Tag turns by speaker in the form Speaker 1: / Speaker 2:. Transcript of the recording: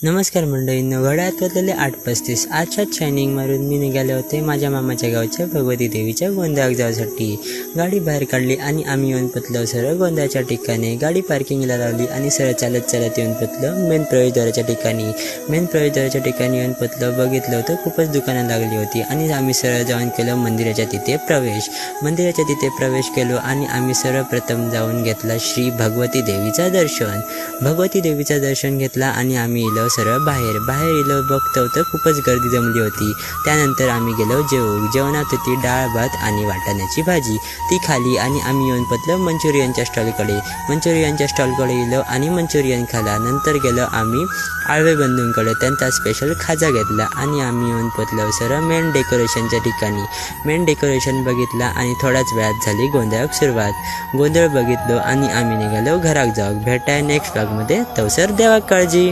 Speaker 1: नमस्कार मंडळींनो, घड्याळात वाजलेले 8:35. आजच्याच शायनिंग मारून मी निघाले होते माझ्या मामाच्या गावच्या भगवती देवीच्या गोंधळात जाण्यासाठी. गाडी बाहेर काढली आणि आम्ही येऊन पोचलो सरळ गोंधळाच्या ठिकाणी. गाडी पार्किंगला लावली आणि सरळ चालत येऊन पोचलो मेन प्रवेशद्वाराच्या ठिकाणी. मेन प्रवेशद्वाराच्या ठिकाणी येऊन पोचलो, बघितलं होतं खूपच दुकानं लागली होती आणि आम्ही सरळ जाऊन केलं मंदिराच्या तिथे प्रवेश. मंदिराच्या तिथे प्रवेश केलो आणि आम्ही सर्वप्रथम जाऊन घेतला श्री भगवती देवीचा दर्शन. भगवती देवीचा दर्शन घेतला आणि आम्ही इलो सरळ बाहेर इलो, बघतो तर खूपच गर्दी जमली होती. त्यानंतर आम्ही गेलो जेवणात होती डाळ भात आणि वाटाण्याची भाजी, ती खाली आणि आम्ही येऊन पोचलो मंचुरियनच्या स्टॉलकडे इलो आणि मंचुरियन खाला. नंतर गेलो आम्ही आळवे बंधूंकडे, त्यांचा स्पेशल खाजा घेतला आणि आम्ही येऊन पोचलो सरळ मेन डेकोरेशनच्या ठिकाणी. मेन डेकोरेशन बघितला आणि थोड्याच वेळात झाली गोंधळाक सुरुवात. गोंधळ बघितलो आणि आम्ही निघालो घराक जाऊ. भेटाय नेक्स्ट ब्लॉगमध्ये. तवसर देवा काळजी.